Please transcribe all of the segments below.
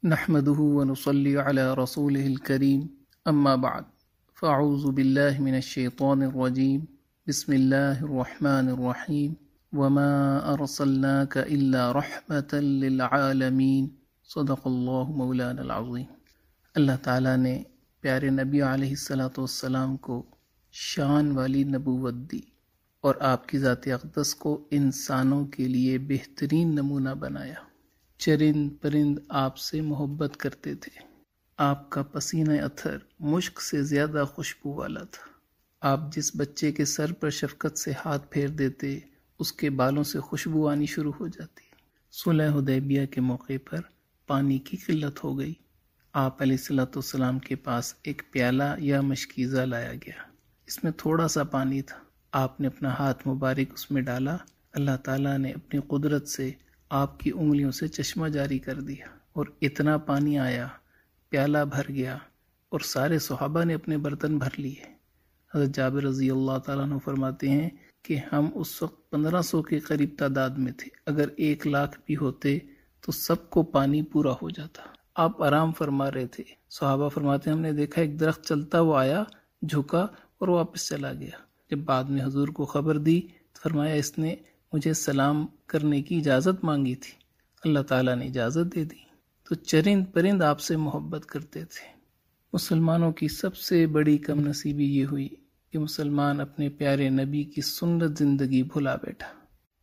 نحمده ونصلي على رسوله الكريم اما بعد فاعوذ بالله من الشيطان الرجيم بسم الله الرحمن الرحيم وما ارسلناك الا رحمة للعالمين صدق اللہ مولانا العظیم۔ اللہ تعالیٰ نے پیارے نبی علیہ الصلاۃ والسلام کو شان والی نبوت دی اور آپ کی ذات اقدس کو انسانوں کے لیے بہترین نمونہ بنایا۔ چرند پرند آپ سے محبت کرتے تھے۔ آپ کا پسینہ اطہر مشک سے زیادہ خوشبو والا تھا۔ آپ جس بچے کے سر پر شفقت سے ہاتھ پھیر دیتے اس کے بالوں سے خوشبو آنی شروع ہو جاتی۔ صلح حدیبیہ کے موقع پر پانی کی قلت ہو گئی۔ آپ علیہ الصلوۃ والسلام کے پاس ایک پیالہ یا مشکیزہ لایا گیا۔ اس میں تھوڑا سا پانی تھا۔ آپ نے اپنا ہاتھ مبارک اس میں ڈالا۔ اللہ تعالیٰ نے اپنی قدرت سے آپ کی انگلیوں سے چشمہ جاری کر دیا اور اتنا پانی آیا، پیالہ بھر گیا اور سارے صحابہ نے اپنے برتن بھر لیے۔ حضرت جابر رضی اللہ تعالیٰ عنہ فرماتے ہیں کہ ہم اس وقت 1500 کے قریب تعداد میں تھے۔ اگر 1,00,000 بھی ہوتے تو سب کو پانی پورا ہو جاتا۔ آپ آرام فرما رہے تھے۔ صحابہ فرماتے ہیں ہم نے دیکھا ایک درخت چلتا ہوا آیا، جھکا اور واپس چلا گیا۔ جب بعد میں حضور کو خبر دی تو فرمایا اس نے مجھے سلام کرنے کی اجازت مانگی تھی، اللہ تعالیٰ نے اجازت دے دی۔ تو چرند پرند آپ سے محبت کرتے تھے۔ مسلمانوں کی سب سے بڑی کم نصیبی یہ ہوئی کہ مسلمان اپنے پیارے نبی کی سنت زندگی بھلا بیٹھا۔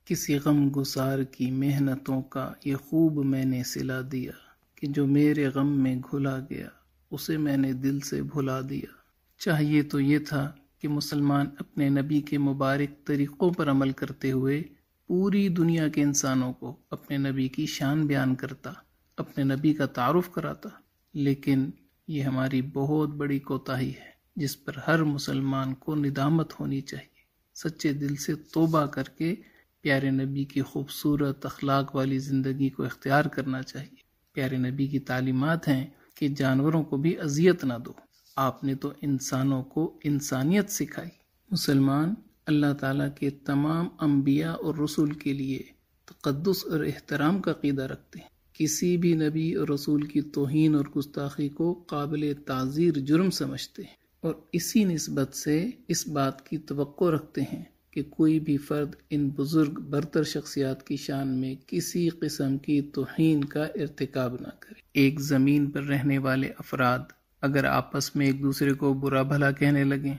کسی غم گسار کی محنتوں کا یہ خوب میں نے صلہ دیا کہ جو میرے غم میں گھلا گیا اسے میں نے دل سے بھلا دیا۔ چاہیے تو یہ تھا کہ مسلمان اپنے نبی کے مبارک طریقوں پر عمل کرتے ہوئے پوری دنیا کے انسانوں کو اپنے نبی کی شان بیان کرتا، اپنے نبی کا تعارف کراتا، لیکن یہ ہماری بہت بڑی کوتاہی ہے جس پر ہر مسلمان کو ندامت ہونی چاہیے۔ سچے دل سے توبہ کر کے پیارے نبی کی خوبصورت اخلاق والی زندگی کو اختیار کرنا چاہیے۔ پیارے نبی کی تعلیمات ہیں کہ جانوروں کو بھی اذیت نہ دو۔ آپ نے تو انسانوں کو انسانیت سکھائی۔ مسلمان اللہ تعالیٰ کے تمام انبیاء اور رسول کے لیے تقدس اور احترام کا عقیدہ رکھتے ہیں۔ کسی بھی نبی اور رسول کی توہین اور گستاخی کو قابل تعزیر جرم سمجھتے ہیں اور اسی نسبت سے اس بات کی توقع رکھتے ہیں کہ کوئی بھی فرد ان بزرگ برتر شخصیات کی شان میں کسی قسم کی توہین کا ارتکاب نہ کرے۔ ایک زمین پر رہنے والے افراد اگر آپس میں ایک دوسرے کو برا بھلا کہنے لگیں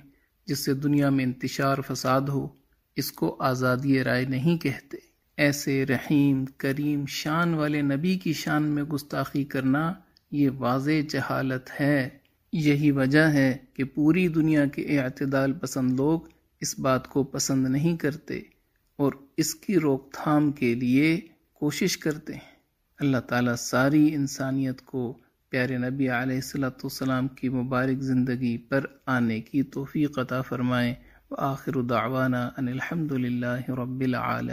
جس سے دنیا میں انتشار فساد ہو، اس کو آزادی رائے نہیں کہتے۔ ایسے رحیم کریم شان والے نبی کی شان میں گستاخی کرنا یہ واضح جہالت ہے۔ یہی وجہ ہے کہ پوری دنیا کے اعتدال پسند لوگ اس بات کو پسند نہیں کرتے اور اس کی روک تھام کے لیے کوشش کرتے ہیں۔ اللہ تعالیٰ ساری انسانیت کو پیارے نبی علیہ الصلوۃ والسلام کی مبارک زندگی پر آنے کی توفیق عطا فرمائے۔ وآخر دعوانا ان الحمد للہ رب العالمین۔